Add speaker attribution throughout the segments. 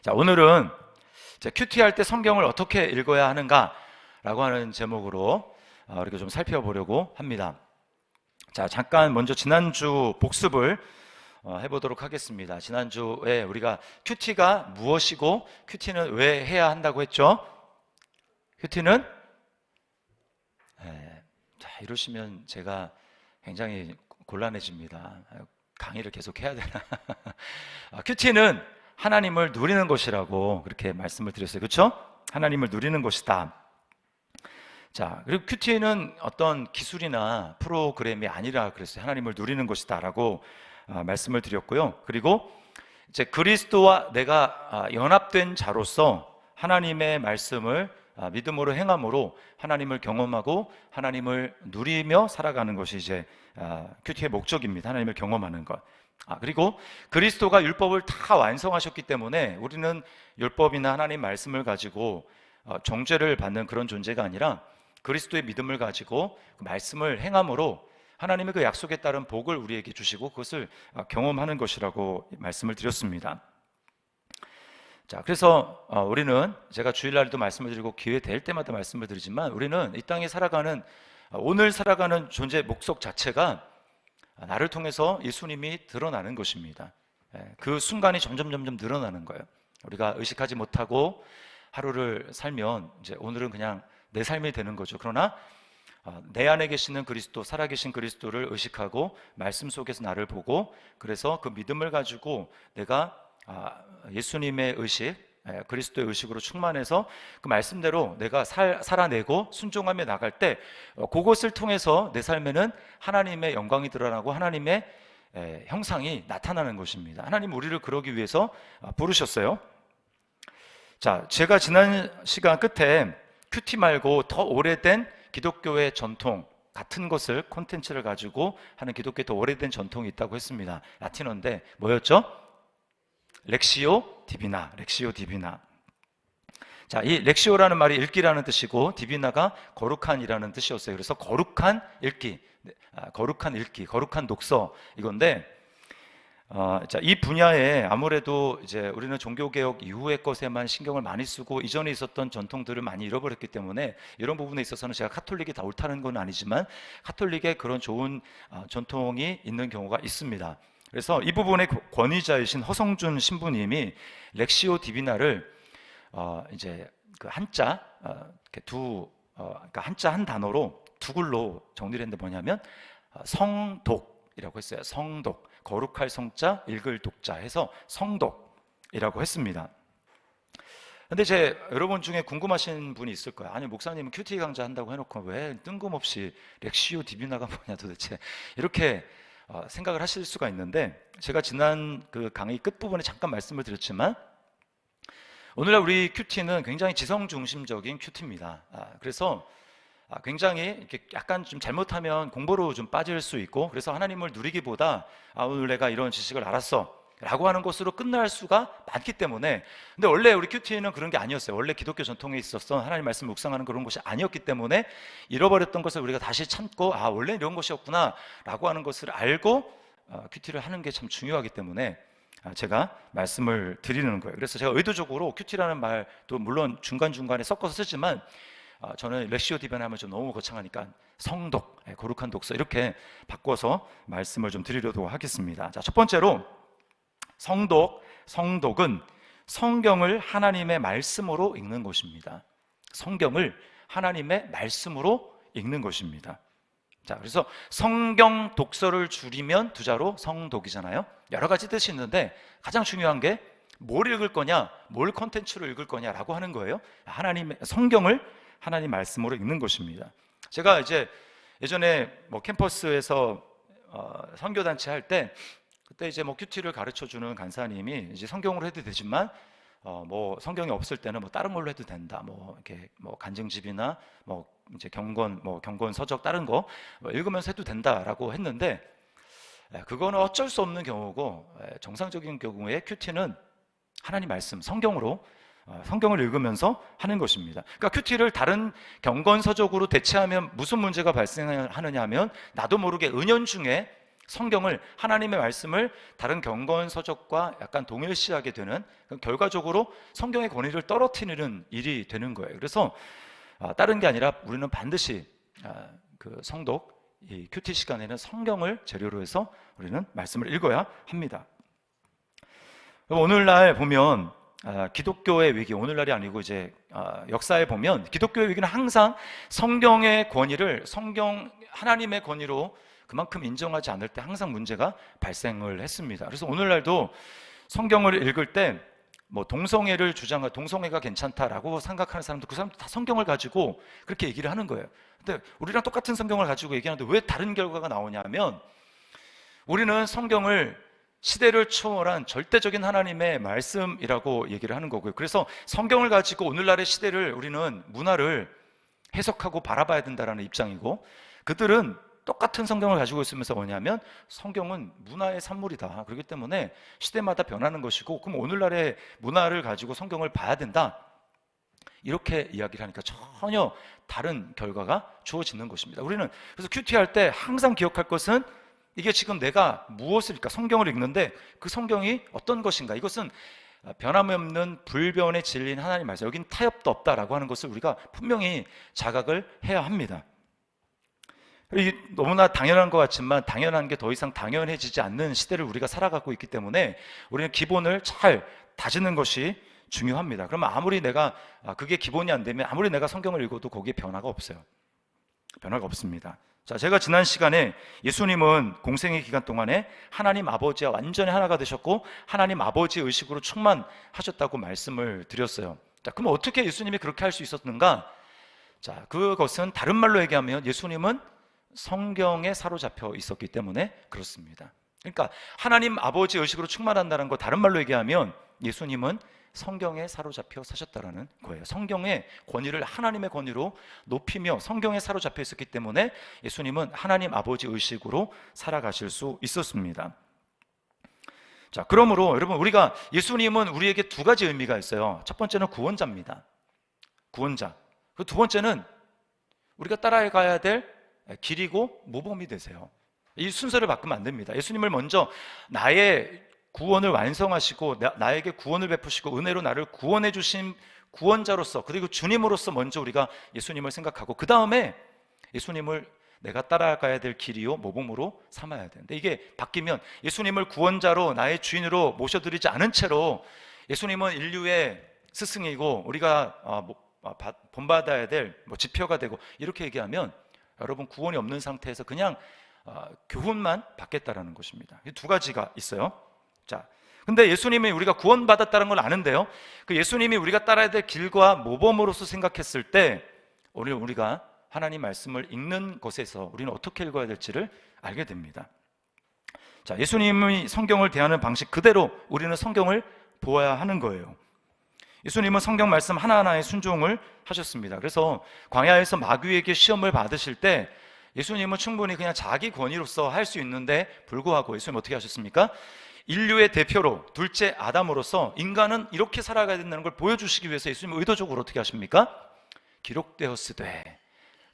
Speaker 1: 자, 오늘은 큐티 할 때 성경을 어떻게 읽어야 하는가라고 하는 제목으로 이렇게 좀 살펴보려고 합니다. 자, 잠깐 먼저 지난주 복습을 해보도록 하겠습니다. 지난주에 우리가 큐티가 무엇이고 큐티는 왜 해야 한다고 했죠? 큐티는 자, 이러시면 제가 굉장히 곤란해집니다. 강의를 계속 해야 되나? 큐티는 하나님을 누리는 것이라고 그렇게 말씀을 드렸어요. 그렇죠? 하나님을 누리는 것이다. 자, 그리고 큐티는 어떤 기술이나 프로그램이 아니라 그랬어요. 하나님을 누리는 것이다 라고 말씀을 드렸고요. 그리고 이제 그리스도와 내가 연합된 자로서 하나님의 말씀을 믿음으로 행함으로 하나님을 경험하고 하나님을 누리며 살아가는 것이 이제 큐티의 목적입니다. 하나님을 경험하는 것. 그리고 그리스도가 율법을 다 완성하셨기 때문에 우리는 율법이나 하나님 말씀을 가지고 정죄를 받는 그런 존재가 아니라 그리스도의 믿음을 가지고 그 말씀을 행함으로 하나님의 그 약속에 따른 복을 우리에게 주시고 그것을 경험하는 것이라고 말씀을 드렸습니다. 자, 그래서 우리는 제가 주일날에도 말씀을 드리고 기회 될 때마다 말씀을 드리지만 우리는 이 땅에 살아가는 오늘 살아가는 존재의 목적 자체가 나를 통해서 예수님이 드러나는 것입니다. 그 순간이 점점 늘어나는 거예요. 우리가 의식하지 못하고 하루를 살면 이제 오늘은 그냥 내 삶이 되는 거죠. 그러나 내 안에 계시는 그리스도, 살아계신 그리스도를 의식하고 말씀 속에서 나를 보고 그래서 그 믿음을 가지고 내가 예수님의 의식, 그리스도의 의식으로 충만해서 그 말씀대로 내가 살아내고 순종하며 나갈 때 그것을 통해서 내 삶에는 하나님의 영광이 드러나고 하나님의 형상이 나타나는 것입니다. 하나님 우리를 그러기 위해서 부르셨어요. 자, 제가 지난 시간 끝에 큐티 말고 더 오래된 기독교의 전통 같은 것을 콘텐츠를 가지고 하는 기독교의 더 오래된 전통이 있다고 했습니다. 라틴어인데 뭐였죠? 렉시오 디비나, 렉시오 디비나. 자, 이 렉시오라는 말이 읽기라는 뜻이고 디비나가 거룩한이라는 뜻이었어요. 그래서 거룩한 읽기, 거룩한 독서 이건데, 자, 이 분야에 아무래도 이제 우리는 종교개혁 이후의 것에만 신경을 많이 쓰고 이전에 있었던 전통들을 많이 잃어버렸기 때문에 이런 부분에 있어서는 제가 카톨릭이 다 옳다는 건 아니지만 카톨릭의 그런 좋은 전통이 있는 경우가 있습니다. 그래서 이 부분의 권위자이신 허성준 신부님이 렉시오 디비나를 이제 그 한자 그러니까 한자 한 단어로 두 글로 정리를 했는데 뭐냐면 성독이라고 했어요. 성독, 거룩할 성자, 읽을 독자 해서 성독이라고 했습니다. 근데 여러분 중에 궁금하신 분이 있을 거예요. 아니, 목사님은 큐티 강좌 한다고 해놓고 왜 뜬금없이 렉시오 디비나가 뭐냐 도대체 이렇게 생각을 하실 수가 있는데, 제가 지난 그 강의 끝부분에 잠깐 말씀을 드렸지만 오늘날 우리 큐티는 굉장히 지성 중심적인 큐티입니다. 그래서 굉장히 이렇게 약간 좀 잘못하면 공부로 좀 빠질 수 있고, 그래서 하나님을 누리기보다 오늘 내가 이런 지식을 알았어 라고 하는 것으로 끝날 수가 많기 때문에, 근데 원래 우리 큐티는 그런 게 아니었어요. 원래 기독교 전통에 있었던 하나님 말씀 묵상하는 그런 것이 아니었기 때문에 잃어버렸던 것을 우리가 다시 찾고 원래 이런 것이었구나 라고 하는 것을 알고 큐티를 하는 게 참 중요하기 때문에 제가 말씀을 드리는 거예요. 그래서 제가 의도적으로 큐티라는 말도 물론 중간중간에 섞어서 쓰지만 저는 렉시오 디비나 하면 좀 너무 거창하니까 성독, 거룩한 독서 이렇게 바꿔서 말씀을 좀 드리려고 하겠습니다. 자, 첫 번째로 성독은 성경을 하나님의 말씀으로 읽는 것입니다. 성경을 하나님의 말씀으로 읽는 것입니다. 자, 그래서 성경 독서를 줄이면 두 자로 성독이잖아요. 여러 가지 뜻이 있는데 가장 중요한 게 뭘 읽을 거냐, 뭘 컨텐츠로 읽을 거냐라고 하는 거예요. 성경을 하나님 말씀으로 읽는 것입니다. 제가 이제 예전에 캠퍼스에서 선교단체 할 때 그때 이제 큐티를 가르쳐 주는 간사님이 이제 성경으로 해도 되지만 성경이 없을 때는 다른 걸로 해도 된다. 이렇게 간증집이나 이제 경건 서적 다른 거 읽으면서 해도 된다라고 했는데, 그거는 어쩔 수 없는 경우고 정상적인 경우에 큐티는 하나님 말씀 성경으로 성경을 읽으면서 하는 것입니다. 그러니까 큐티를 다른 경건 서적으로 대체하면 무슨 문제가 발생하느냐 하면 나도 모르게 은연중에 성경을, 하나님의 말씀을 다른 경건 서적과 약간 동일시하게 되는, 결과적으로 성경의 권위를 떨어뜨리는 일이 되는 거예요. 그래서 다른 게 아니라 우리는 반드시 그 성독, 이 큐티 시간에는 성경을 재료로 해서 우리는 말씀을 읽어야 합니다. 오늘날 보면 기독교의 위기, 오늘날이 아니고 이제 역사에 보면 기독교의 위기는 항상 성경의 권위를, 하나님의 권위로 그만큼 인정하지 않을 때 항상 문제가 발생을 했습니다. 그래서 오늘날도 성경을 읽을 때 뭐 동성애를 주장하고 동성애가 괜찮다라고 생각하는 사람도, 그 사람도 다 성경을 가지고 그렇게 얘기를 하는 거예요. 근데 우리랑 똑같은 성경을 가지고 얘기하는데 왜 다른 결과가 나오냐면, 우리는 성경을 시대를 초월한 절대적인 하나님의 말씀이라고 얘기를 하는 거고요. 그래서 성경을 가지고 오늘날의 시대를, 우리는 문화를 해석하고 바라봐야 된다는 입장이고, 그들은 똑같은 성경을 가지고 있으면서 뭐냐면 성경은 문화의 산물이다. 그렇기 때문에 시대마다 변하는 것이고, 그럼 오늘날의 문화를 가지고 성경을 봐야 된다. 이렇게 이야기를 하니까 전혀 다른 결과가 주어지는 것입니다. 우리는 그래서 큐티할 때 항상 기억할 것은, 이게 지금 내가 무엇일까? 성경을 읽는데 그 성경이 어떤 것인가? 이것은 변함이 없는 불변의 진리인 하나님 말씀, 여긴 타협도 없다라고 하는 것을 우리가 분명히 자각을 해야 합니다. 너무나 당연한 것 같지만 당연한 게 더 이상 당연해지지 않는 시대를 우리가 살아가고 있기 때문에 우리는 기본을 잘 다지는 것이 중요합니다. 그러면 아무리 내가 그게 기본이 안 되면 아무리 내가 성경을 읽어도 거기에 변화가 없어요. 변화가 없습니다. 자, 제가 지난 시간에 예수님은 공생의 기간 동안에 하나님 아버지와 완전히 하나가 되셨고 하나님 아버지 의식으로 충만하셨다고 말씀을 드렸어요. 자, 그럼 어떻게 예수님이 그렇게 할 수 있었는가? 자, 그것은 다른 말로 얘기하면 예수님은 성경에 사로잡혀 있었기 때문에 그렇습니다. 그러니까 하나님 아버지 의식으로 충만한다는 거, 다른 말로 얘기하면 예수님은 성경에 사로잡혀 사셨다라는 거예요. 성경의 권위를 하나님의 권위로 높이며 성경에 사로잡혀 있었기 때문에 예수님은 하나님 아버지 의식으로 살아가실 수 있었습니다. 자, 그러므로 여러분, 우리가 예수님은 우리에게 두 가지 의미가 있어요. 첫 번째는 구원자입니다. 구원자. 그 두 번째는 우리가 따라가야 될 길이고 모범이 되세요. 이 순서를 바꾸면 안 됩니다. 예수님을 먼저 나의 구원을 완성하시고 나에게 구원을 베푸시고 은혜로 나를 구원해 주신 구원자로서, 그리고 주님으로서 먼저 우리가 예수님을 생각하고, 그 다음에 예수님을 내가 따라가야 될 길이요 모범으로 삼아야 되는데, 이게 바뀌면 예수님을 구원자로 나의 주인으로 모셔드리지 않은 채로 예수님은 인류의 스승이고 우리가 본받아야 될 지표가 되고 이렇게 얘기하면 여러분, 구원이 없는 상태에서 그냥 교훈만 받겠다라는 것입니다. 이 두 가지가 있어요. 자, 근데 예수님이 우리가 구원받았다는 걸 아는데요, 그 예수님이 우리가 따라야 될 길과 모범으로서 생각했을 때 오늘 우리가 하나님 말씀을 읽는 것에서 우리는 어떻게 읽어야 될지를 알게 됩니다. 자, 예수님이 성경을 대하는 방식 그대로 우리는 성경을 보아야 하는 거예요. 예수님은 성경 말씀 하나하나에 순종을 하셨습니다. 그래서 광야에서 마귀에게 시험을 받으실 때 예수님은 충분히 그냥 자기 권위로서 할 수 있는데 불구하고 예수님 어떻게 하셨습니까? 인류의 대표로, 둘째 아담으로서 인간은 이렇게 살아가야 된다는 걸 보여주시기 위해서 예수님은 의도적으로 어떻게 하십니까? 기록되었으되,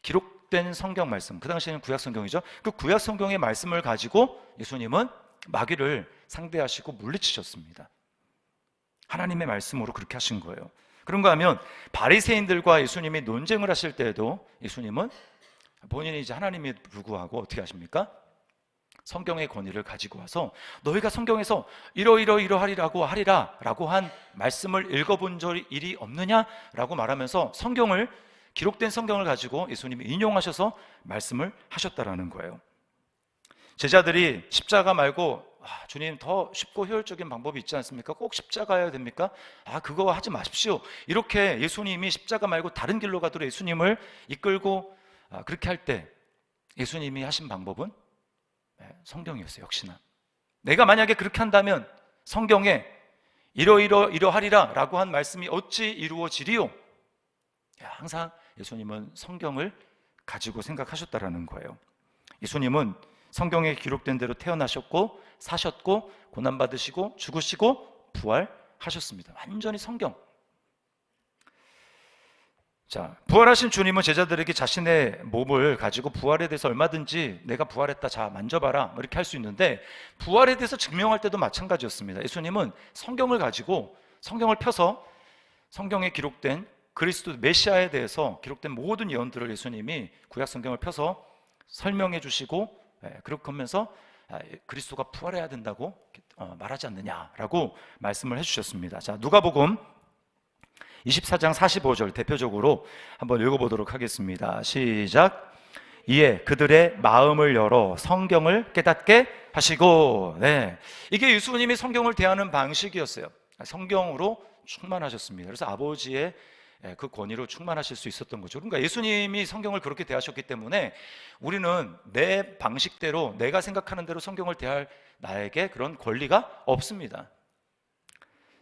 Speaker 1: 기록된 성경 말씀, 그 당시에는 구약 성경이죠. 그 구약 성경의 말씀을 가지고 예수님은 마귀를 상대하시고 물리치셨습니다. 하나님의 말씀으로 그렇게 하신 거예요. 그런가 하면 바리새인들과 예수님이 논쟁을 하실 때에도 예수님은 본인이 이제 하나님이 불구하고 어떻게 하십니까? 성경의 권위를 가지고 와서 너희가 성경에서 이러이러이러하리라고 하리라라고 한 말씀을 읽어본 일이 없느냐라고 말하면서 성경을, 기록된 성경을 가지고 예수님이 인용하셔서 말씀을 하셨다라는 거예요. 제자들이 십자가 말고 주님 더 쉽고 효율적인 방법이 있지 않습니까? 꼭 십자가여야 됩니까? 그거 하지 마십시오. 이렇게 예수님이 십자가 말고 다른 길로 가도록 예수님을 이끌고 그렇게 할 때 예수님이 하신 방법은 성경이었어요. 역시나 내가 만약에 그렇게 한다면 성경에 이러하리라 라고 한 말씀이 어찌 이루어지리요? 항상 예수님은 성경을 가지고 생각하셨다라는 거예요. 예수님은 성경에 기록된 대로 태어나셨고 사셨고 고난받으시고 죽으시고 부활하셨습니다. 완전히 성경. 자, 부활하신 주님은 제자들에게 자신의 몸을 가지고 부활에 대해서 얼마든지 내가 부활했다, 자 만져봐라, 뭐 이렇게 할 수 있는데, 부활에 대해서 증명할 때도 마찬가지였습니다. 예수님은 성경을 가지고, 성경을 펴서 성경에 기록된 그리스도 메시아에 대해서 기록된 모든 예언들을 예수님이 구약 성경을 펴서 설명해 주시고, 그렇게 하면서 그리스도가 부활해야 된다고 말하지 않느냐라고 말씀을 해주셨습니다. 자, 누가복음 24장 45절 대표적으로 한번 읽어보도록 하겠습니다. 시작. 이에 그들의 마음을 열어 성경을 깨닫게 하시고, 이게 예수님이 성경을 대하는 방식이었어요. 성경으로 충만하셨습니다. 그래서 아버지의 그 권위로 충만하실 수 있었던 거죠. 그러니까 예수님이 성경을 그렇게 대하셨기 때문에 우리는 내 방식대로, 내가 생각하는 대로 성경을 대할 나에게 그런 권리가 없습니다.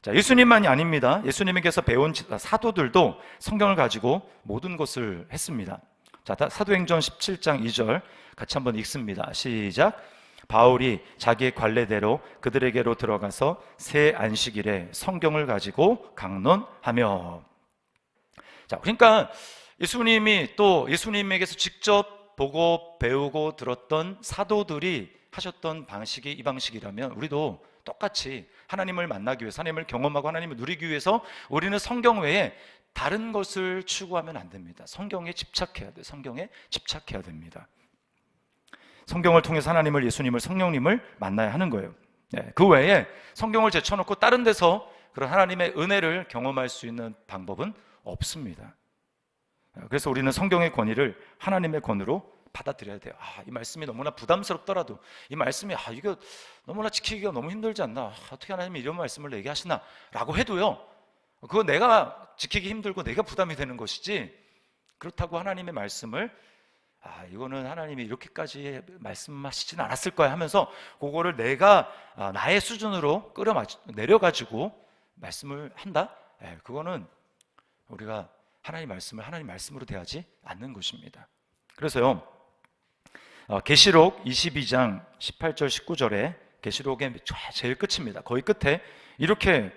Speaker 1: 자, 예수님만이 아닙니다. 예수님에게서 배운 사도들도 성경을 가지고 모든 것을 했습니다. 자, 사도행전 17장 2절 같이 한번 읽습니다. 시작. 바울이 자기의 관례대로 그들에게로 들어가서 새 안식일에 성경을 가지고 강론하며. 자, 그러니까 예수님이 또 예수님에게서 직접 보고 배우고 들었던 사도들이 하셨던 방식이 이 방식이라면 우리도 똑같이 하나님을 만나기 위해서, 하나님을 경험하고 하나님을 누리기 위해서 우리는 성경 외에 다른 것을 추구하면 안 됩니다. 성경에 집착해야 돼요. 성경에 집착해야 됩니다. 성경을 통해서 하나님을, 예수님을, 성령님을 만나야 하는 거예요. 그 외에 성경을 제쳐놓고 다른 데서 그런 하나님의 은혜를 경험할 수 있는 방법은 없습니다. 그래서 우리는 성경의 권위를 하나님의 권위로 받아들여야 돼요. 이 말씀이 너무나 부담스럽더라도, 이 말씀이 이거 너무나 지키기가 너무 힘들지 않나, 어떻게 하나님이 이런 말씀을 내게 하시나 라고 해도요, 그거 내가 지키기 힘들고 내가 부담이 되는 것이지, 그렇다고 하나님의 말씀을 이거는 하나님이 이렇게까지 말씀하시지는 않았을 거야 하면서 그거를 내가 나의 수준으로 내려가지고 말씀을 한다? 그거는 우리가 하나님 말씀을 하나님 말씀으로 대하지 않는 것입니다. 그래서요, 계시록 22장 18절 19절에 계시록의 제일 끝입니다. 거의 끝에 이렇게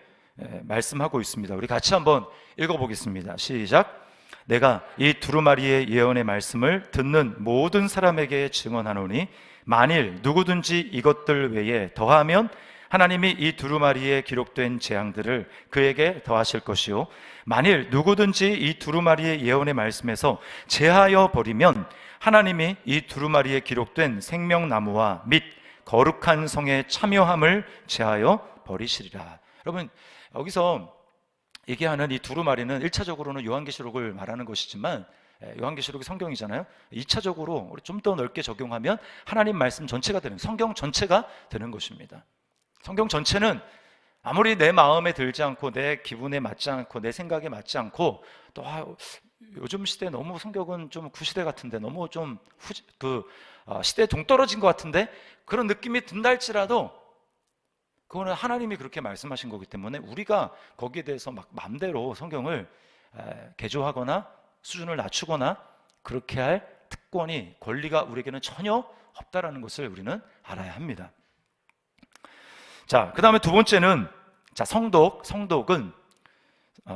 Speaker 1: 말씀하고 있습니다. 우리 같이 한번 읽어보겠습니다. 시작. 내가 이 두루마리의 예언의 말씀을 듣는 모든 사람에게 증언하노니 만일 누구든지 이것들 외에 더하면 하나님이 이 두루마리에 기록된 재앙들을 그에게 더하실 것이요, 만일 누구든지 이 두루마리의 예언의 말씀에서 제하여 버리면 하나님이 이 두루마리에 기록된 생명나무와 및 거룩한 성의 참여함을 제하여 버리시리라. 여러분, 여기서 얘기하는 이 두루마리는 1차적으로는 요한계시록을 말하는 것이지만, 요한계시록이 성경이잖아요. 2차적으로 우리 좀 더 넓게 적용하면 하나님 말씀 전체가 되는, 성경 전체가 되는 것입니다. 성경 전체는 아무리 내 마음에 들지 않고 내 기분에 맞지 않고 내 생각에 맞지 않고 또 요즘 시대 너무 성경은 좀 구시대 같은데, 너무 좀 시대에 동떨어진 것 같은데, 그런 느낌이 든다 할지라도 그거는 하나님이 그렇게 말씀하신 거기 때문에 우리가 거기에 대해서 막 마음대로 성경을 개조하거나 수준을 낮추거나 그렇게 할 특권이, 권리가 우리에게는 전혀 없다라는 것을 우리는 알아야 합니다. 자, 그 다음에 두 번째는, 자, 성독은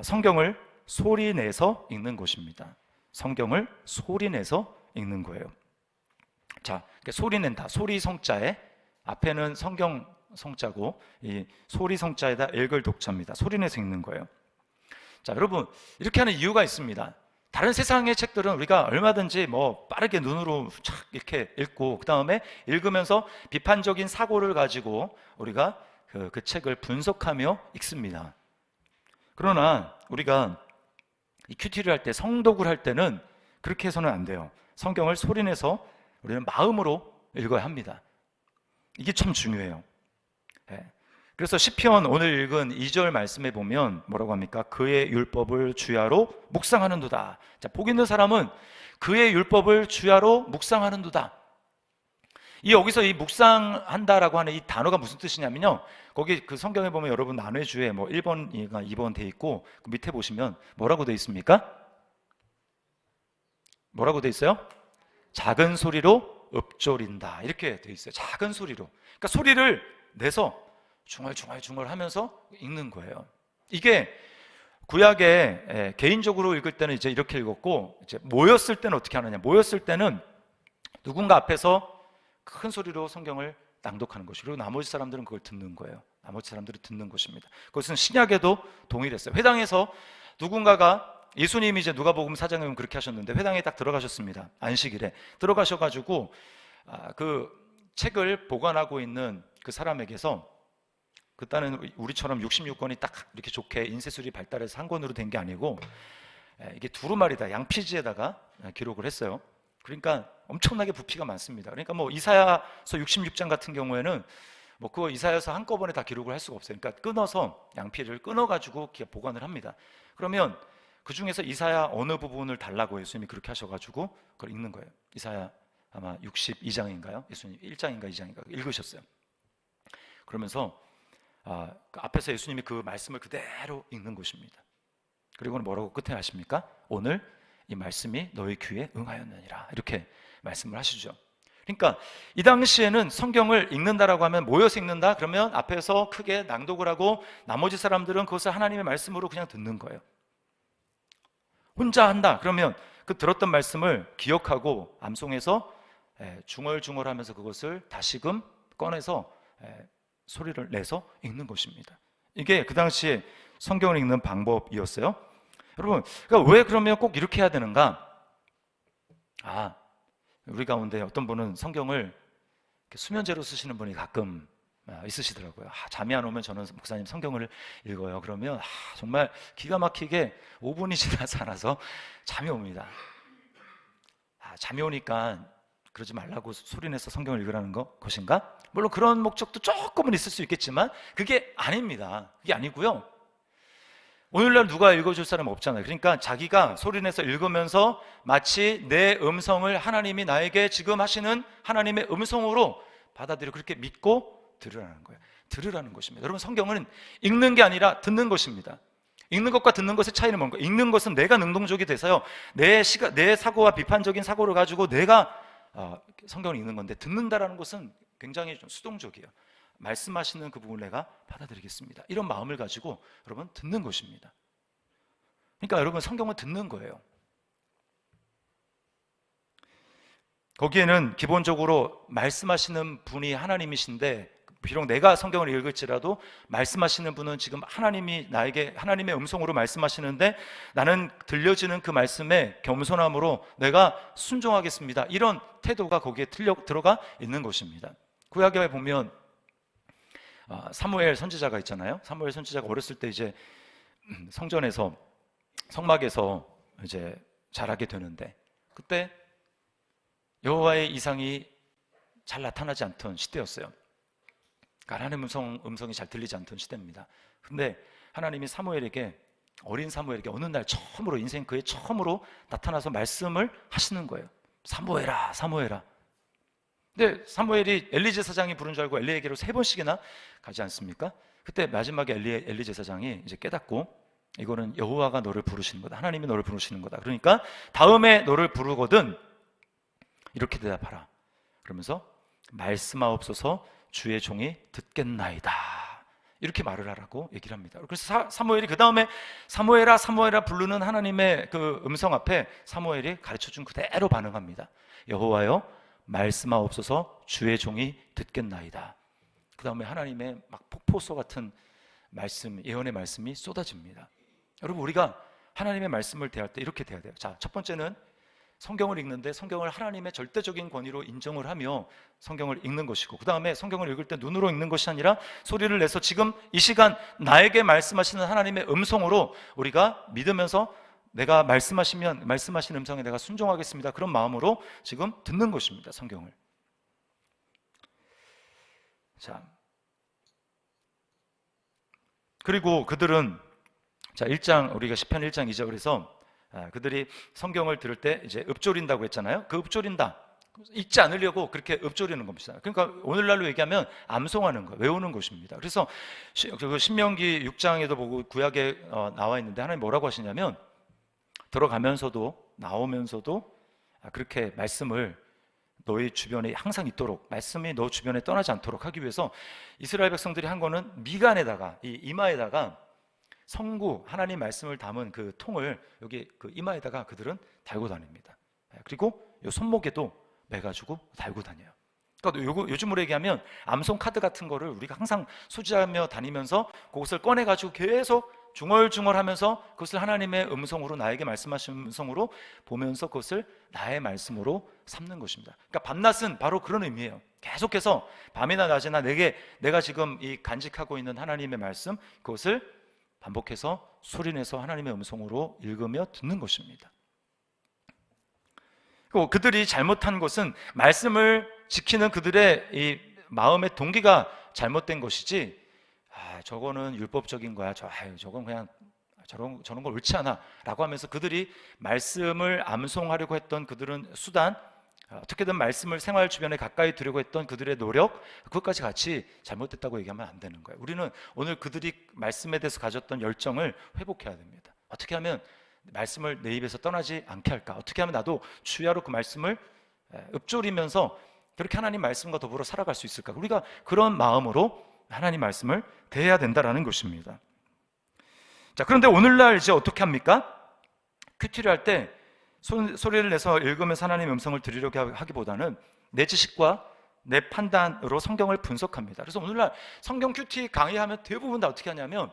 Speaker 1: 성경을 소리내서 읽는 것입니다. 성경을 소리내서 읽는 거예요. 자, 소리낸다, 소리 성자에 앞에는 성경 성자고 이 소리 성자에다 읽을 독자입니다. 소리내서 읽는 거예요. 자, 여러분, 이렇게 하는 이유가 있습니다. 다른 세상의 책들은 우리가 얼마든지 빠르게 눈으로 착 이렇게 읽고 그 다음에 읽으면서 비판적인 사고를 가지고 우리가 그 책을 분석하며 읽습니다. 그러나 우리가 이 큐티를 할 때, 성독을 할 때는 그렇게 해서는 안 돼요. 성경을 소리내서 우리는 마음으로 읽어야 합니다. 이게 참 중요해요. 그래서 시편 오늘 읽은 2절 말씀에 보면 뭐라고 합니까? 그의 율법을 주야로 묵상하는도다. 자, 복 있는 사람은 그의 율법을 주야로 묵상하는도다. 여기서 이 묵상한다라고 하는 이 단어가 무슨 뜻이냐면요, 거기 그 성경에 보면 여러분 난회주에 1번이나 2번 돼 있고 그 밑에 보시면 뭐라고 돼 있습니까? 뭐라고 돼 있어요? 작은 소리로 읊조린다, 이렇게 돼 있어요. 작은 소리로. 그러니까 소리를 내서 중얼중얼 하면서 읽는 거예요. 이게 구약에 개인적으로 읽을 때는 이제 이렇게 읽었고, 이제 모였을 때는 어떻게 하느냐? 모였을 때는 누군가 앞에서 큰 소리로 성경을 낭독하는 것이고, 그리고 나머지 사람들은 그걸 듣는 거예요. 나머지 사람들이 듣는 것입니다. 그것은 신약에도 동일했어요. 회당에서 누군가가, 예수님이 이제 누가복음 4장에 보면 그렇게 하셨는데, 회당에 딱 들어가셨습니다. 안식일에 들어가셔가지고 그 책을 보관하고 있는 그 사람에게서, 그때는 우리처럼 66권이 딱 이렇게 좋게 인쇄술이 발달해서 한 권으로 된 게 아니고 이게 두루마리다, 양피지에다가 기록을 했어요. 그러니까 엄청나게 부피가 많습니다. 그러니까 뭐 이사야서 66장 같은 경우에는 뭐 그거 이사야서 한꺼번에 다 기록을 할 수가 없어요. 그러니까 끊어서, 양피를 끊어가지고 보관을 합니다. 그러면 그 중에서 이사야 어느 부분을 달라고 예수님이 그렇게 하셔가지고 그걸 읽는 거예요. 이사야 아마 62장인가요? 예수님 1장인가 2장인가 읽으셨어요. 그러면서 그 앞에서 예수님이 그 말씀을 그대로 읽는 것입니다. 그리고는 뭐라고 끝에 하십니까? 오늘 이 말씀이 너희 귀에 응하였느니라, 이렇게 말씀을 하시죠. 그러니까 이 당시에는 성경을 읽는다라고 하면, 모여서 읽는다 그러면 앞에서 크게 낭독을 하고 나머지 사람들은 그것을 하나님의 말씀으로 그냥 듣는 거예요. 혼자 한다 그러면 그 들었던 말씀을 기억하고 암송해서 중얼중얼하면서 그것을 다시금 꺼내서 소리를 내서 읽는 것입니다. 이게 그 당시에 성경을 읽는 방법이었어요. 여러분, 그러니까 왜 그러면 꼭 이렇게 해야 되는가? 우리 가운데 어떤 분은 성경을 수면제로 쓰시는 분이 가끔 있으시더라고요. 잠이 안 오면 저는 목사님 성경을 읽어요. 그러면 정말 기가 막히게 5분이 지나지 않아서 잠이 옵니다. 잠이 오니까 그러지 말라고 소리내서 성경을 읽으라는 것인가? 물론 그런 목적도 조금은 있을 수 있겠지만 그게 아닙니다. 그게 아니고요. 오늘날 누가 읽어줄 사람 없잖아요. 그러니까 자기가 소리내서 읽으면서 마치 내 음성을 하나님이 나에게 지금 하시는 하나님의 음성으로 받아들여 그렇게 믿고 들으라는 거예요. 들으라는 것입니다. 여러분, 성경은 읽는 게 아니라 듣는 것입니다. 읽는 것과 듣는 것의 차이는 뭔가? 읽는 것은 내가 능동적이 돼서요, 내 사고와 비판적인 사고를 가지고 내가 성경을 읽는 건데, 듣는다라는 것은 굉장히 좀 수동적이에요. 말씀하시는 그 부분을 내가 받아들이겠습니다, 이런 마음을 가지고 여러분 듣는 것입니다. 그러니까 여러분, 성경은 듣는 거예요. 거기에는 기본적으로 말씀하시는 분이 하나님이신데, 비록 내가 성경을 읽을지라도 말씀하시는 분은 지금 하나님이 나에게 하나님의 음성으로 말씀하시는데, 나는 들려지는 그 말씀에 겸손함으로 내가 순종하겠습니다, 이런 태도가 거기에 들어가 있는 것입니다. 구약에 보면 사무엘 선지자가 있잖아요. 사무엘 선지자가 어렸을 때 이제 성전에서, 성막에서 이제 자라게 되는데, 그때 여호와의 이상이 잘 나타나지 않던 시대였어요. 하나님의 음성이 잘 들리지 않던 시대입니다. 근데 하나님이 사무엘에게, 어린 사무엘에게 어느 날 처음으로, 인생 그의 처음으로 나타나서 말씀을 하시는 거예요. 사무엘아, 사무엘아. 근데 사무엘이 엘리 제사장이 부른 줄 알고 엘리에게로 3번씩이나 가지 않습니까? 그때 마지막에 엘리 제사장이 이제 깨닫고, 이거는 여호와가 너를 부르시는 거다, 하나님이 너를 부르시는 거다, 그러니까 다음에 너를 부르거든 이렇게 대답하라, 그러면서 말씀하옵소서 주의 종이 듣겠나이다, 이렇게 말을 하라고 얘기를 합니다. 그래서 사무엘이 그 다음에 사무엘아 사무엘아 부르는 하나님의 그 음성 앞에 사무엘이 가르쳐준 그대로 반응합니다. 여호와여 말씀하옵소서 주의 종이 듣겠나이다. 그 다음에 하나님의 막 폭포수 같은 말씀, 예언의 말씀이 쏟아집니다. 여러분, 우리가 하나님의 말씀을 대할 때 이렇게 대해야 돼요. 자, 첫 번째는 성경을 읽는데 성경을 하나님의 절대적인 권위로 인정을 하며 성경을 읽는 것이고, 그 다음에 성경을 읽을 때 눈으로 읽는 것이 아니라 소리를 내서 지금 이 시간 나에게 말씀하시는 하나님의 음성으로 우리가 믿으면서, 내가 말씀하신 음성에 내가 순종하겠습니다, 그런 마음으로 지금 듣는 것입니다, 성경을. 자, 그리고 그들은, 자, 1장, 우리가 시편 1장 2절에서 그들이 성경을 들을 때 이제 읊조린다고 했잖아요. 그 읊조린다, 잊지 않으려고 그렇게 읊조리는 겁니다. 그러니까 오늘날로 얘기하면 암송하는 거예요, 외우는 것입니다. 그래서 신명기 6장에도 보고 구약에 나와 있는데 하나님 뭐라고 하시냐면, 들어가면서도 나오면서도 그렇게 말씀을 너희 주변에 항상 있도록, 말씀이 너 주변에 떠나지 않도록 하기 위해서 이스라엘 백성들이 한 거는 미간에다가, 이 이마에다가 성구 하나님 말씀을 담은 그 통을 여기 그 이마에다가 그들은 달고 다닙니다. 그리고 요 손목에도 매가지고 달고 다녀요. 그러니까 요즘으로 얘기하면 암송 카드 같은 거를 우리가 항상 소지하며 다니면서 그것을 꺼내가지고 계속 중얼중얼하면서 그것을 하나님의 음성으로, 나에게 말씀하신 음성으로 보면서 그것을 나의 말씀으로 삼는 것입니다. 그러니까 밤낮은 바로 그런 의미예요. 계속해서 밤이나 낮이나 내가 지금 이 간직하고 있는 하나님의 말씀, 그것을 반복해서 소리내서 하나님의 음성으로 읽으며 듣는 것입니다. 그들이 잘못한 것은 말씀을 지키는 그들의 이 마음의 동기가 잘못된 것이지, 저거는 율법적인 거야, 저건 그냥 저런 걸 옳지 않아 라고 하면서 그들이 말씀을 암송하려고 했던 그들은 수단, 어떻게든 말씀을 생활 주변에 가까이 두려고 했던 그들의 노력, 그것까지 같이 잘못됐다고 얘기하면 안 되는 거예요. 우리는 오늘 그들이 말씀에 대해서 가졌던 열정을 회복해야 됩니다. 어떻게 하면 말씀을 내 입에서 떠나지 않게 할까? 어떻게 하면 나도 주야로 그 말씀을 읊조리면서 그렇게 하나님 말씀과 더불어 살아갈 수 있을까? 우리가 그런 마음으로 하나님 말씀을 대해야 된다라는 것입니다. 자, 그런데 오늘날 이제 어떻게 합니까? 큐티를 할 때 소리를 내서 읽으면서 하나님의 음성을 들으려고 하기보다는 내 지식과 내 판단으로 성경을 분석합니다. 그래서 오늘날 성경 큐티 강의하면 대부분 다 어떻게 하냐면,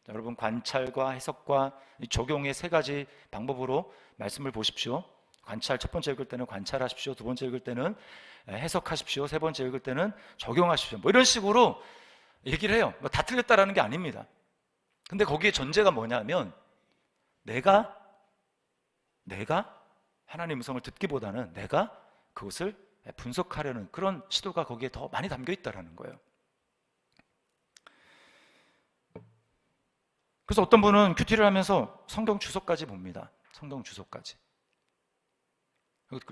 Speaker 1: 자, 여러분 관찰과 해석과 적용의 세 가지 방법으로 말씀을 보십시오. 관찰, 첫 번째 읽을 때는 관찰하십시오. 두 번째 읽을 때는 해석하십시오. 세 번째 읽을 때는 적용하십시오. 뭐 이런 식으로 얘기를 해요. 다 틀렸다라는 게 아닙니다. 근데 거기에 전제가 뭐냐면 내가 하나님의 음성을 듣기보다는 내가 그것을 분석하려는 그런 시도가 거기에 더 많이 담겨 있다는 거예요. 그래서 어떤 분은 큐티를 하면서 성경 주석까지 봅니다. 성경 주석까지.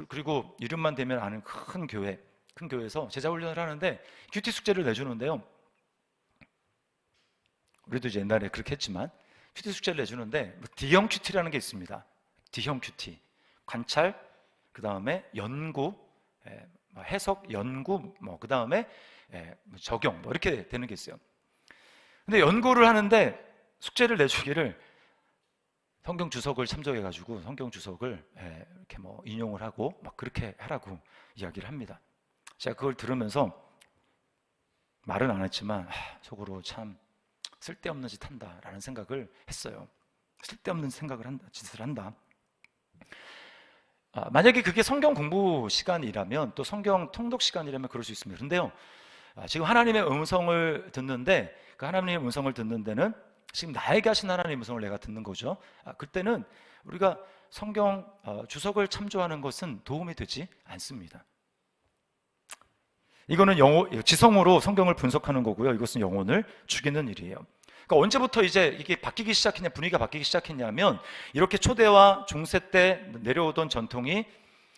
Speaker 1: 그리고 이름만 대면 아는 큰 교회에서 제자 훈련을 하는데 큐티 숙제를 내주는데요. 우리도 이제 옛날에 그렇게 했지만 큐티 숙제를 내주는데 D형 큐티라는 게 있습니다. D형 큐티. 관찰, 그 다음에 연구, 해석, 연구, 그 다음에 적용, 이렇게 되는 게 있어요. 근데 연구를 하는데 숙제를 내주기를 성경 주석을 참조해가지고 성경 주석을 이렇게 인용을 하고 그렇게 하라고 이야기를 합니다. 제가 그걸 들으면서 말은 안 했지만 속으로 참 쓸데없는 짓 한다라는 생각을 했어요. 쓸데없는 짓을 한다. 만약에 그게 성경 공부 시간이라면, 또 성경 통독 시간이라면 그럴 수 있습니다. 그런데요, 지금 하나님의 음성을 듣는데, 그 하나님의 음성을 듣는 데는 지금 나에게 하신 하나님의 음성을 내가 듣는 거죠. 그때는 우리가 성경 주석을 참조하는 것은 도움이 되지 않습니다. 이거는 지성으로 성경을 분석하는 거고요. 이것은 영혼을 죽이는 일이에요. 그러니까 언제부터 이제 이게 분위기가 바뀌기 시작했냐면, 이렇게 초대와 중세 때 내려오던 전통이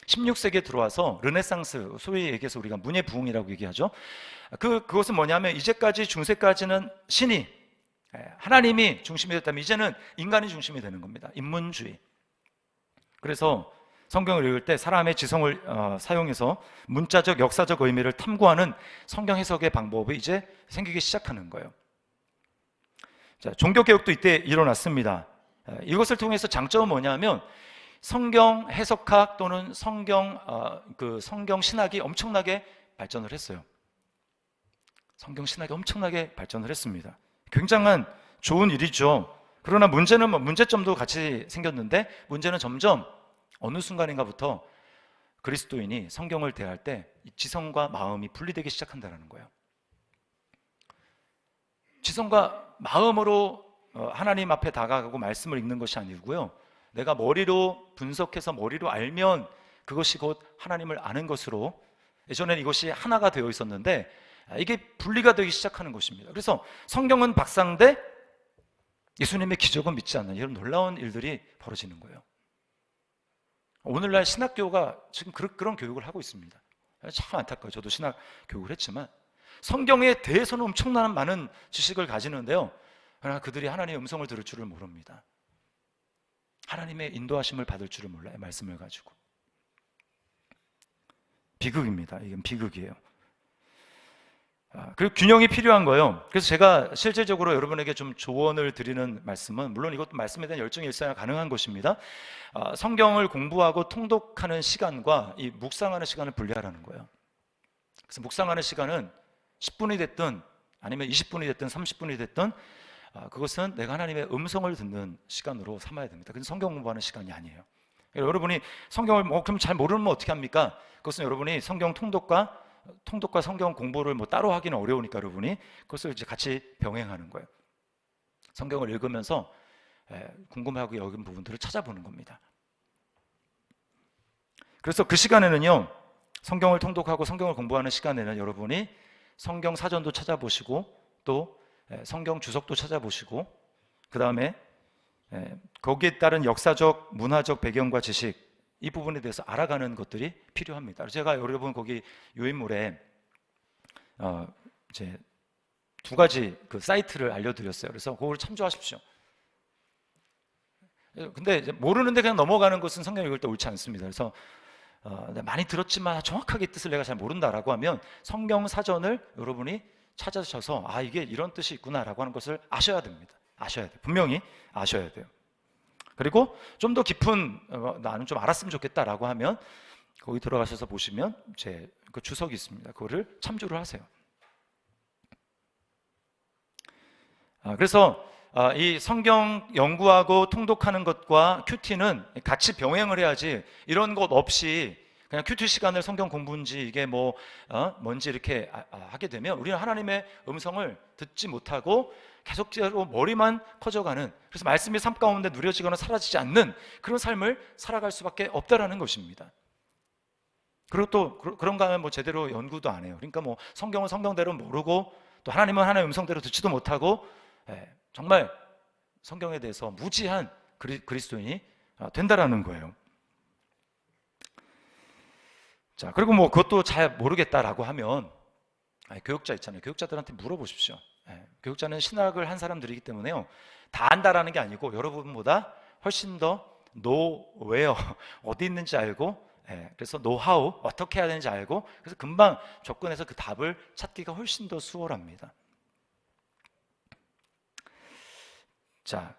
Speaker 1: 16세기에 들어와서 르네상스, 소위 얘기해서 우리가 문예 부흥이라고 얘기하죠. 그것은 뭐냐면, 이제까지 중세까지는 신이, 하나님이 중심이 됐다면 이제는 인간이 중심이 되는 겁니다. 인문주의. 그래서 성경을 읽을 때 사람의 지성을 사용해서 문자적, 역사적 의미를 탐구하는 성경 해석의 방법이 이제 생기기 시작하는 거예요. 자, 종교개혁도 이때 일어났습니다. 이것을 통해서 장점은 뭐냐면, 성경 해석학 또는 성경 신학이 엄청나게 발전을 했어요. 성경 신학이 엄청나게 발전을 했습니다. 굉장한 좋은 일이죠. 그러나 문제점도 같이 생겼는데, 문제는 점점 어느 순간인가부터 그리스도인이 성경을 대할 때 지성과 마음이 분리되기 시작한다는 거예요. 지성과 마음으로 하나님 앞에 다가가고 말씀을 읽는 것이 아니고요, 내가 머리로 분석해서 머리로 알면 그것이 곧 하나님을 아는 것으로, 예전에는 이것이 하나가 되어 있었는데 이게 분리가 되기 시작하는 것입니다. 그래서 성경은 박사인데 예수님의 기적은 믿지 않는 이런 놀라운 일들이 벌어지는 거예요. 오늘날 신학교가 지금 그런 교육을 하고 있습니다. 참 안타까워요. 저도 신학 교육을 했지만 성경에 대해서는 엄청난 많은 지식을 가지는데요, 그러나 그들이 하나님의 음성을 들을 줄을 모릅니다. 하나님의 인도하심을 받을 줄을 몰라요. 말씀을 가지고. 비극입니다. 이건 비극이에요. 그리고 균형이 필요한 거예요. 그래서 제가 실질적으로 여러분에게 좀 조언을 드리는 말씀은, 물론 이것도 말씀에 대한 열정이 일상에 가능한 것입니다. 성경을 공부하고 통독하는 시간과 이 묵상하는 시간을 분리하라는 거예요. 그래서 묵상하는 시간은 10분이 됐든 아니면 20분이 됐든 30분이 됐든 그것은 내가 하나님의 음성을 듣는 시간으로 삼아야 됩니다. 그건 성경 공부하는 시간이 아니에요. 여러분이 성경을 그럼 잘 모르면 어떻게 합니까? 그것은 여러분이 성경 통독과 성경 공부를 따로 하기는 어려우니까 여러분이 그것을 이제 같이 병행하는 거예요. 성경을 읽으면서 궁금하고 여긴 부분들을 찾아보는 겁니다. 그래서 그 시간에는요, 성경을 통독하고 성경을 공부하는 시간에는 여러분이 성경 사전도 찾아보시고 또 성경 주석도 찾아보시고 그 다음에 거기에 따른 역사적, 문화적 배경과 지식, 이 부분에 대해서 알아가는 것들이 필요합니다. 제가 여러분 거기 요인물에 이제 두 가지 그 사이트를 알려드렸어요. 그래서 그걸 참조하십시오. 근데 이제 모르는데 그냥 넘어가는 것은 성경 읽을 때 옳지 않습니다. 그래서 많이 들었지만 정확하게 뜻을 내가 잘 모른다라고 하면 성경 사전을 여러분이 찾아셔서 이게 이런 뜻이 있구나라고 하는 것을 아셔야 됩니다. 아셔야 돼요. 분명히 아셔야 돼요. 그리고 좀 더 깊은 나는 좀 알았으면 좋겠다라고 하면 거기 들어가셔서 보시면 제 그 주석이 있습니다. 그거를 참조를 하세요. 그래서 이 성경 연구하고 통독하는 것과 큐티는 같이 병행을 해야지, 이런 것 없이 그냥 큐티 시간을 성경 공부인지 이게 뭔지 이렇게 하게 되면 우리는 하나님의 음성을 듣지 못하고 계속적으로 머리만 커져가는, 그래서 말씀의 삶 가운데 누려지거나 사라지지 않는 그런 삶을 살아갈 수밖에 없다라는 것입니다. 그리고 또 그런가 하면 제대로 연구도 안 해요. 그러니까 성경은 성경대로 모르고 또 하나님은 하나님의 음성대로 듣지도 못하고 정말 성경에 대해서 무지한 그리스도인이 된다라는 거예요. 자, 그리고 그것도 잘 모르겠다라고 하면 교육자 있잖아요. 교육자들한테 물어보십시오. 교육자는 신학을 한 사람들이기 때문에요, 다 안다라는 게 아니고 여러분보다 훨씬 더 웨어 어디 있는지 알고, 그래서 노하우 어떻게 해야 되는지 알고, 그래서 금방 접근해서 그 답을 찾기가 훨씬 더 수월합니다. 자,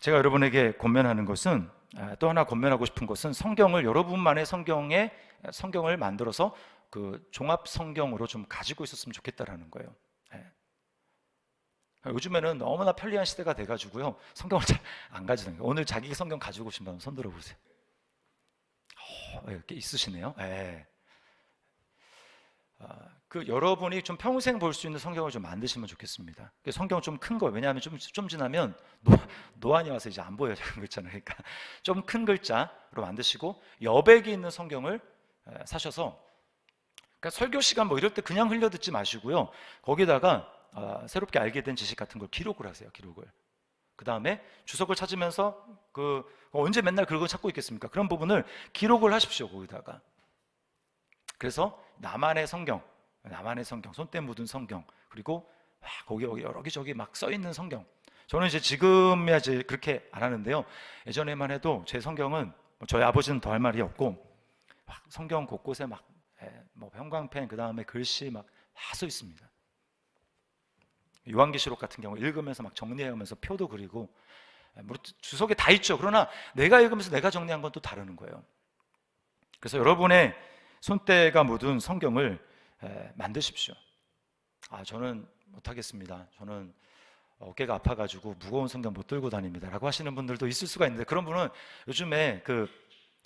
Speaker 1: 제가 여러분에게 권면하는 것은, 또 하나 권면하고 싶은 것은, 성경을 여러분만의 성경을 만들어서 그 종합 성경으로 좀 가지고 있었으면 좋겠다라는 거예요. 요즘에는 너무나 편리한 시대가 돼가지고요, 성경을 잘 안 가지는 거예요. 오늘 자기 성경 가지고 오신 분 손 들어보세요. 꽤 있으시네요. 여러분이 좀 평생 볼 수 있는 성경을 좀 만드시면 좋겠습니다. 성경은 좀 큰 거예요. 왜냐하면 좀 지나면 노안이 와서 이제 안 보여요. 거 있잖아요. 그러니까 좀 큰 글자로 만드시고 여백이 있는 성경을 사셔서, 그러니까 설교 시간 이럴 때 그냥 흘려 듣지 마시고요, 거기다가 새롭게 알게 된 지식 같은 걸 기록을 하세요. 기록을. 그 다음에 주석을 찾으면서 언제 맨날 그걸 찾고 있겠습니까? 그런 부분을 기록을 하십시오. 거기다가. 그래서 나만의 성경, 손때 묻은 성경, 그리고 거기 여기저기 막 써 있는 성경. 저는 이제 지금이야 이제 그렇게 안 하는데요, 예전에만 해도 제 성경은, 저희 아버지는 더 할 말이 없고, 성경 곳곳에 형광펜, 그 다음에 글씨 다 써 있습니다. 요한계시록 같은 경우 읽으면서 정리해가면서 표도 그리고, 주석에 다 있죠. 그러나 내가 읽으면서 내가 정리한 건 또 다르는 거예요. 그래서 여러분의 손때가 묻은 성경을 만드십시오. 저는 못하겠습니다. 저는 어깨가 아파가지고 무거운 성경 못 들고 다닙니다 라고 하시는 분들도 있을 수가 있는데, 그런 분은 요즘에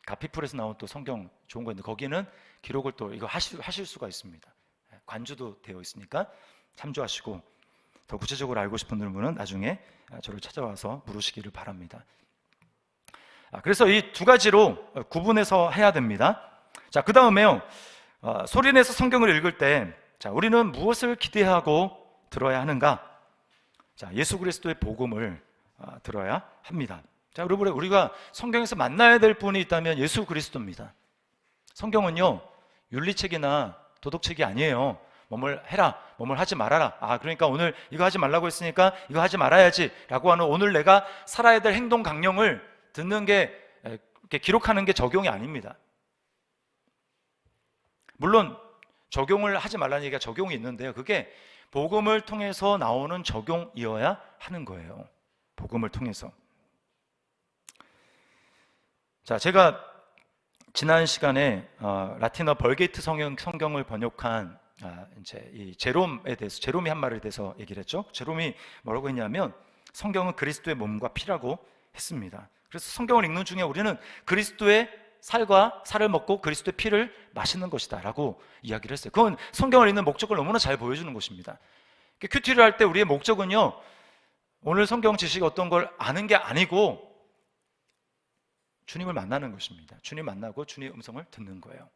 Speaker 1: 가피풀에서 나온 또 성경 좋은 거 있는데, 거기는 기록을 또 이거 하실 수가 있습니다. 관주도 되어 있으니까 참조하시고, 더 구체적으로 알고 싶은 분은 나중에 저를 찾아와서 물으시기를 바랍니다. 그래서 이 두 가지로 구분해서 해야 됩니다. 자, 그 다음에요, 소리내서 성경을 읽을 때, 우리는 무엇을 기대하고 들어야 하는가? 예수 그리스도의 복음을 들어야 합니다. 여러분, 우리가 성경에서 만나야 될 분이 있다면 예수 그리스도입니다. 성경은요, 윤리책이나 도덕책이 아니에요. 뭐뭘 해라, 뭐뭘 하지 말아라. 그러니까 오늘 이거 하지 말라고 했으니까 이거 하지 말아야지 라고 하는, 오늘 내가 살아야 될 행동 강령을 듣는 게, 이렇게 기록하는 게 적용이 아닙니다. 물론 적용을 하지 말라는 얘기가 적용이 있는데요. 그게 복음을 통해서 나오는 적용이어야 하는 거예요. 복음을 통해서. 자, 제가 지난 시간에 라틴어 벌게이트 성경을 번역한 이제 이 제롬이 한 말에 대해서 얘기를 했죠. 제롬이 뭐라고 했냐면 성경은 그리스도의 몸과 피라고 했습니다. 그래서 성경을 읽는 중에 우리는 그리스도의 살과 살을 먹고 그리스도의 피를 마시는 것이다 라고 이야기를 했어요. 그건 성경을 읽는 목적을 너무나 잘 보여주는 것입니다. 큐티를 할 때 우리의 목적은요, 오늘 성경 지식이 어떤 걸 아는 게 아니고 주님을 만나는 것입니다. 주님 만나고 주님의 음성을 듣는 거예요.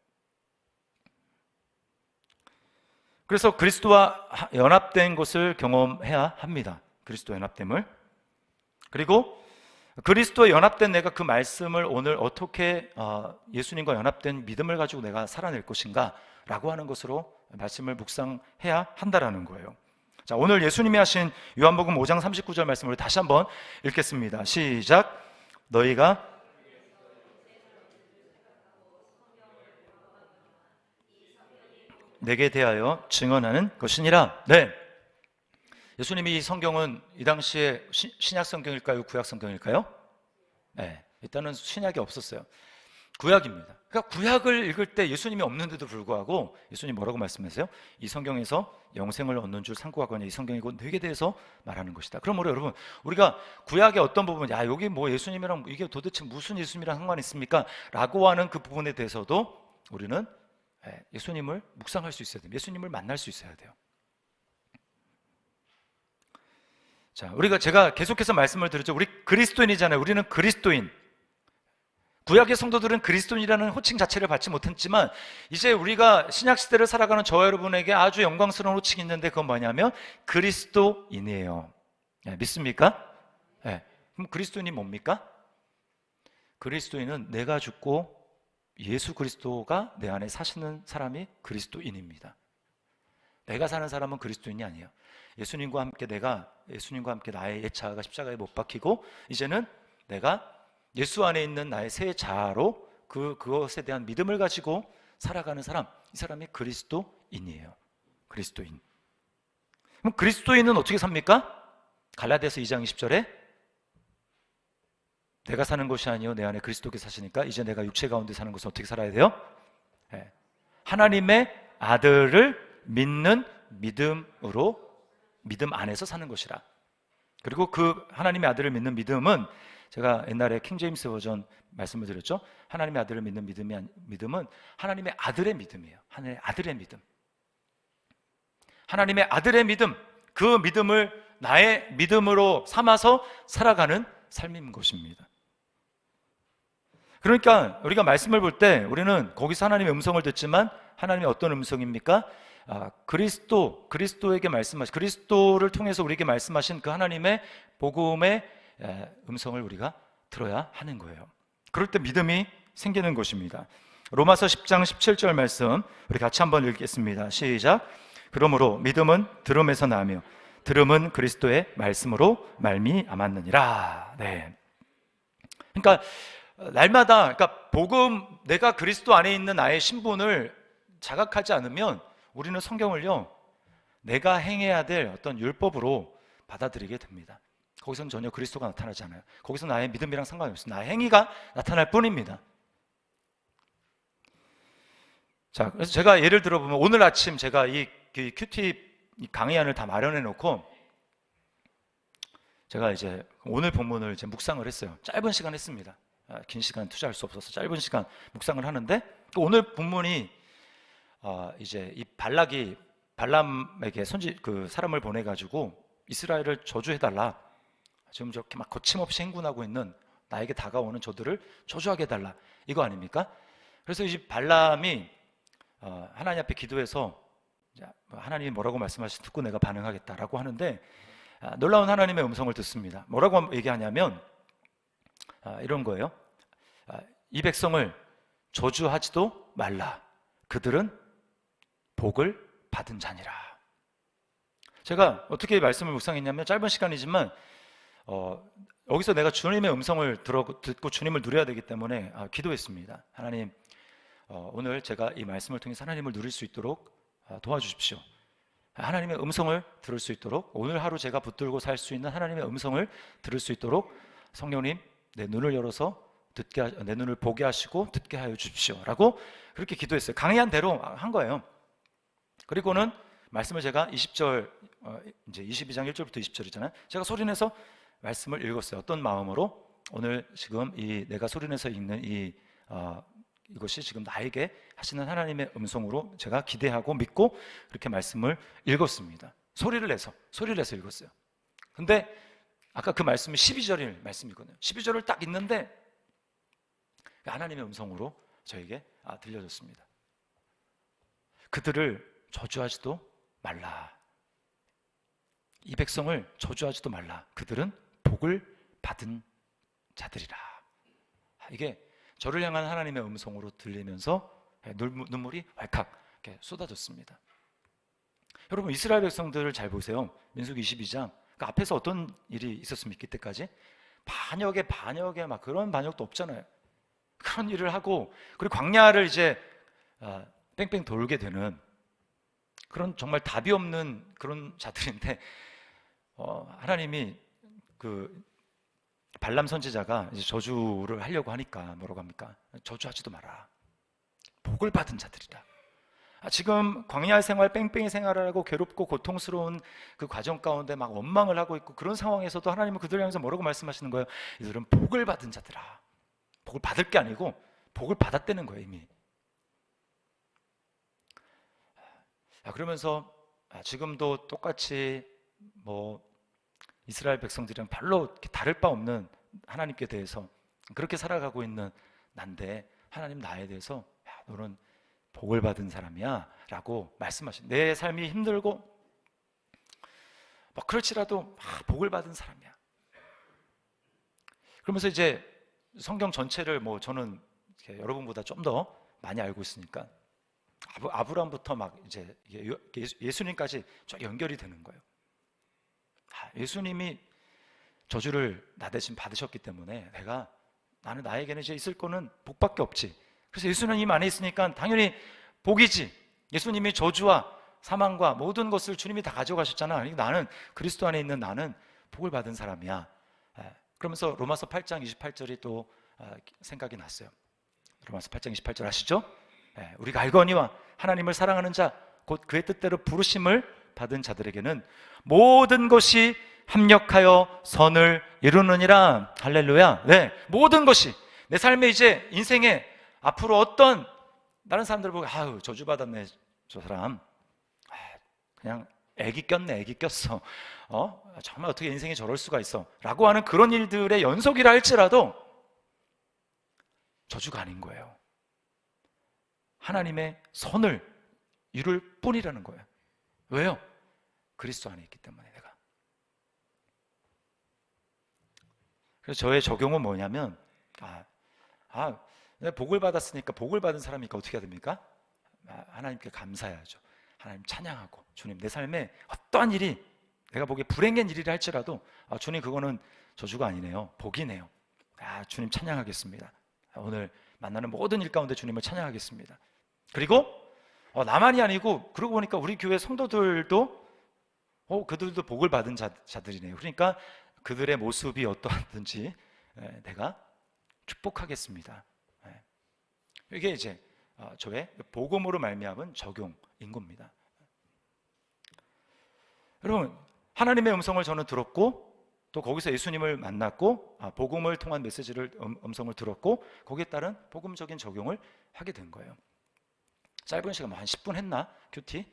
Speaker 1: 그래서 그리스도와 연합된 것을 경험해야 합니다. 그리스도 연합됨을. 그리고 그리스도와 연합된 내가 그 말씀을 오늘 어떻게 예수님과 연합된 믿음을 가지고 내가 살아낼 것인가 라고 하는 것으로 말씀을 묵상해야 한다라는 거예요. 자, 오늘 예수님이 하신 요한복음 5장 39절 말씀을 다시 한번 읽겠습니다. 시작. 너희가 내게 대하여 증언하는 것이니라. 네. 예수님이 이 성경은 이 당시에 신약 성경일까요? 구약 성경일까요? 네. 일단은 신약이 없었어요. 구약입니다. 그러니까 구약을 읽을 때 예수님이 없는데도 불구하고 예수님 뭐라고 말씀하세요? 이 성경에서 영생을 얻는 줄 상고하거냐, 이 성경이고 내게 대해서 말하는 것이다. 그럼 여러분, 우리가 구약의 어떤 부분, 야 여기 뭐 예수님이랑 이게 도대체 무슨 예수님이랑 상관이 있습니까? 라고 하는 그 부분에 대해서도 우리는 예수님을 묵상할 수 있어야 돼요. 예수님을 만날 수 있어야 돼요. 자, 제가 계속해서 말씀을 드렸죠. 우리 그리스도인이잖아요. 우리는 그리스도인. 구약의 성도들은 그리스도인이라는 호칭 자체를 받지 못했지만 이제 우리가 신약시대를 살아가는 저와 여러분에게 아주 영광스러운 호칭이 있는데 그건 뭐냐면 그리스도인이에요. 믿습니까? 그럼 그리스도인이 뭡니까? 그리스도인은 내가 죽고 예수 그리스도가 내 안에 사시는 사람이 그리스도인입니다. 내가 사는 사람은 그리스도인이 아니에요. 예수님과 함께 나의 옛 자아가 십자가에 못 박히고 이제는 내가 예수 안에 있는 나의 새 자아로 그것에 대한 믿음을 가지고 살아가는 사람, 이 사람이 그리스도인이에요. 그리스도인. 그럼 그리스도인은 어떻게 삽니까? 갈라디아서 2장 20절에 내가 사는 것이 아니요 내 안에 그리스도께서 사시니까 이제 내가 육체 가운데 사는 것은 어떻게 살아야 돼요? 하나님의 아들을 믿는 믿음으로 믿음 안에서 사는 것이라. 그리고 그 하나님의 아들을 믿는 믿음은 제가 옛날에 킹제임스 버전 말씀을 드렸죠. 하나님의 아들을 믿는 믿음은 하나님의 아들의 믿음이에요. 하나님의 아들의 믿음. 하나님의 아들의 믿음, 그 믿음을 나의 믿음으로 삼아서 살아가는 삶인 것입니다. 그러니까 우리가 말씀을 볼 때 우리는 거기서 하나님의 음성을 듣지만 하나님의 어떤 음성입니까? 그리스도에게 말씀하신, 그리스도를 통해서 우리에게 말씀하신 그 하나님의 복음의 음성을 우리가 들어야 하는 거예요. 그럴 때 믿음이 생기는 것입니다. 로마서 10장 17절 말씀 우리 같이 한번 읽겠습니다. 시작. 그러므로 믿음은 들음에서 나며 들음은 그리스도의 말씀으로 말미암았느니라. 네. 그러니까 날마다 복음, 내가 그리스도 안에 있는 나의 신분을 자각하지 않으면 우리는 성경을요 내가 행해야 될 어떤 율법으로 받아들이게 됩니다. 거기서는 전혀 그리스도가 나타나지 않아요. 거기서 나의 믿음이랑 상관이 없어요. 나의 행위가 나타날 뿐입니다. 자, 그래서 제가 예를 들어보면 오늘 아침 제가 이 큐티 강의안을 다 마련해 놓고 제가 이제 오늘 본문을 이제 묵상을 했어요. 짧은 시간 했습니다. 긴 시간 투자할 수 없어서 짧은 시간 묵상을 하는데 오늘 본문이 이제 이 발람에게 그 사람을 보내가지고 이스라엘을 저주해달라. 지금 저렇게 막 거침없이 행군하고 있는 나에게 다가오는 저들을 저주하게 해달라. 이거 아닙니까? 그래서 이 발람이 하나님 앞에 기도해서 하나님이 뭐라고 말씀하시는지 듣고 내가 반응하겠다라고 하는데 놀라운 하나님의 음성을 듣습니다. 뭐라고 얘기하냐면 이런 거예요. 이 백성을 저주하지도 말라. 그들은 복을 받은 자니라. 제가 어떻게 말씀을 묵상했냐면 짧은 시간이지만 여기서 내가 주님의 음성을 듣고 주님을 누려야 되기 때문에 기도했습니다. 하나님, 오늘 제가 이 말씀을 통해서 하나님을 누릴 수 있도록 도와주십시오. 하나님의 음성을 들을 수 있도록, 오늘 하루 제가 붙들고 살 수 있는 하나님의 음성을 들을 수 있도록 성령님 내 눈을 열어서 내 눈을 보게 하시고 듣게 하여 주십시오 라고 그렇게 기도했어요. 강의한 대로 한 거예요. 그리고는 말씀을 제가 20절, 이제 22장 1절부터 20절이잖아요. 제가 소리내서 말씀을 읽었어요. 어떤 마음으로? 오늘 지금 이 내가 소리내서 읽는 이것이 지금 나에게 하시는 하나님의 음성으로 제가 기대하고 믿고 그렇게 말씀을 읽었습니다. 소리를 내서 읽었어요. 근데 아까 그 말씀이 12절의 말씀이거든요. 12절을 딱 읽는데 하나님의 음성으로 저에게 들려졌습니다. 그들을 저주하지도 말라. 이 백성을 저주하지도 말라. 그들은 복을 받은 자들이라. 이게 저를 향한 하나님의 음성으로 들리면서 눈물이 왈칵 이렇게 쏟아졌습니다. 여러분, 이스라엘 백성들을 잘 보세요. 민수기 22장. 그 앞에서 어떤 일이 있었습니까? 이때까지 반역에 막 그런 반역도 없잖아요. 그런 일을 하고 그리고 광야를 이제 뺑뺑 돌게 되는 그런 정말 답이 없는 그런 자들인데 하나님이 그 발람 선지자가 이제 저주를 하려고 하니까 뭐라고 합니까? 저주하지도 마라. 복을 받은 자들이다. 지금 광야 생활, 뺑뺑이 생활을 하고 괴롭고 고통스러운 그 과정 가운데 막 원망을 하고 있고 그런 상황에서도 하나님은 그들을 향해서 뭐라고 말씀하시는 거예요? 이들은 복을 받은 자들아. 복을 받을 게 아니고 복을 받았다는 거예요, 이미. 그러면서 지금도 똑같이 뭐 이스라엘 백성들이랑 별로 이렇게 다를 바 없는 하나님께 대해서 그렇게 살아가고 있는 난데 하나님 나에 대해서 너는 복을 받은 사람이야 라고 말씀하신, 내 삶이 힘들고 막 그렇지라도 복을 받은 사람이야. 그러면서 이제 성경 전체를 뭐 저는 여러분보다 좀 더 많이 알고 있으니까 아브라함부터 막 이제 예수님까지 쭉 연결이 되는 거예요. 예수님이 저주를 나 대신 받으셨기 때문에 나는 나에게는 이제 있을 거는 복밖에 없지. 그래서 예수님 안에 있으니까 당연히 복이지. 예수님이 저주와 사망과 모든 것을 주님이 다 가져가셨잖아. 나는 그리스도 안에 있는 나는 복을 받은 사람이야. 그러면서 로마서 8장 28절이 또 생각이 났어요. 로마서 8장 28절 아시죠? 우리가 알거니와 하나님을 사랑하는 자 곧 그의 뜻대로 부르심을 받은 자들에게는 모든 것이 합력하여 선을 이루느니라. 할렐루야. 네, 모든 것이 내 삶에 이제 인생에 앞으로 어떤 다른 사람들 보고 저주받았네 저 사람, 그냥 애기 꼈어. 정말 어떻게 인생이 저럴 수가 있어 라고 하는 그런 일들의 연속이라 할지라도 저주가 아닌 거예요. 하나님의 선을 이룰 뿐이라는 거예요. 왜요? 그리스도 안에 있기 때문에 내가. 그래서 저의 적용은 뭐냐면 내가 복을 받았으니까, 복을 받은 사람이니까 어떻게 해야 됩니까? 하나님께 감사해야죠. 하나님 찬양하고, 주님 내 삶에 어떠한 일이 내가 보기에 불행한 일이라 할지라도 주님 그거는 저주가 아니네요, 복이네요. 주님 찬양하겠습니다. 오늘 만나는 모든 일 가운데 주님을 찬양하겠습니다. 그리고 나만이 아니고 그러고 보니까 우리 교회 성도들도 그들도 복을 받은 자들이네요. 그러니까 그들의 모습이 어떠하든지 내가 축복하겠습니다. 이게 이제 저의 복음으로 말미암은 적용인 겁니다. 여러분, 하나님의 음성을 저는 들었고 또 거기서 예수님을 만났고 복음을 통한 메시지를 음성을 들었고 거기에 따른 복음적인 적용을 하게 된 거예요. 짧은 시간 한 10분 했나? 큐티?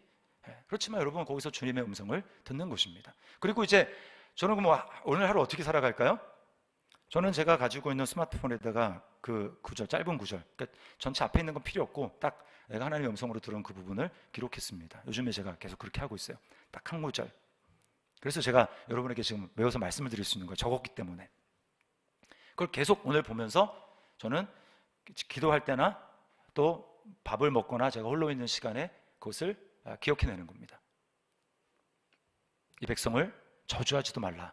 Speaker 1: 그렇지만 여러분 거기서 주님의 음성을 듣는 것입니다. 그리고 이제 저는 오늘 하루 어떻게 살아갈까요? 저는 제가 가지고 있는 스마트폰에다가 그 구절, 짧은 구절, 그러니까 전체 앞에 있는 건 필요 없고 딱 내가 하나님의 음성으로 들은 그 부분을 기록했습니다. 요즘에 제가 계속 그렇게 하고 있어요. 딱 한 구절. 그래서 제가 여러분에게 지금 외워서 말씀을 드릴 수 있는 거예요. 적었기 때문에. 그걸 계속 오늘 보면서 저는 기도할 때나 또 밥을 먹거나 제가 홀로 있는 시간에 그것을 기억해내는 겁니다. 이 백성을 저주하지도 말라.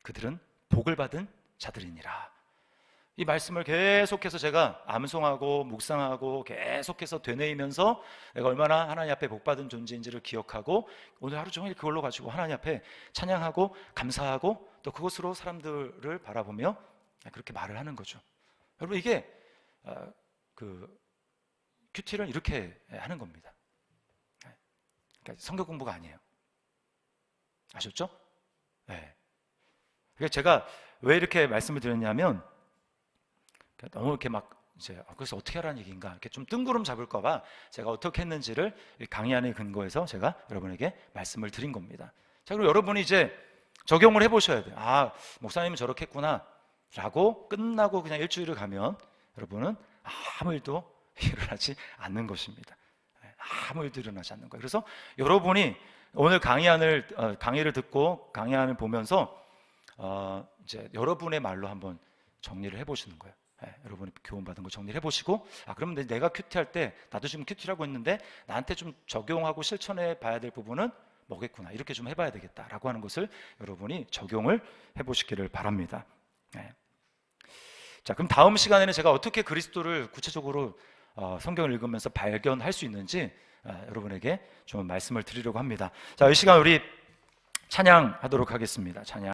Speaker 1: 그들은 복을 받은 자들이니라. 이 말씀을 계속해서 제가 암송하고 묵상하고 계속해서 되뇌이면서 내가 얼마나 하나님 앞에 복받은 존재인지를 기억하고 오늘 하루 종일 그걸로 가지고 하나님 앞에 찬양하고 감사하고 또 그것으로 사람들을 바라보며 그렇게 말을 하는 거죠. 여러분, 이게 그 큐티를 이렇게 하는 겁니다. 그러니까 성경 공부가 아니에요. 아셨죠? 네. 그래서 제가 왜 이렇게 말씀을 드렸냐면 너무 이렇게 막 이제 그래서 어떻게 하라는 얘기인가 이렇게 좀 뜬구름 잡을까봐 제가 어떻게 했는지를 강의 안에 근거해서 제가 여러분에게 말씀을 드린 겁니다. 자, 그리고 여러분이 이제 적용을 해보셔야 돼요. 아, 목사님은 저렇게 했구나 라고 끝나고 그냥 일주일을 가면 여러분은 아무 일도 일어나지 않는 것입니다. 아무 일도 일어나지 않는 거예요. 그래서 여러분이 오늘 강의를 듣고 강의안을 보면서 이제 여러분의 말로 한번 정리를 해보시는 거예요. 여러분이 교훈받은 거 정리를 해보시고 그러면 내가 큐티할 때 나도 지금 큐티라고 했는데 나한테 좀 적용하고 실천해 봐야 될 부분은 뭐겠구나 이렇게 좀 해봐야 되겠다라고 하는 것을 여러분이 적용을 해보시기를 바랍니다. 자, 그럼 다음 시간에는 제가 어떻게 그리스도를 구체적으로 성경을 읽으면서 발견할 수 있는지 여러분에게 좀 말씀을 드리려고 합니다. 자, 이 시간 우리 찬양하도록 하겠습니다. 찬양.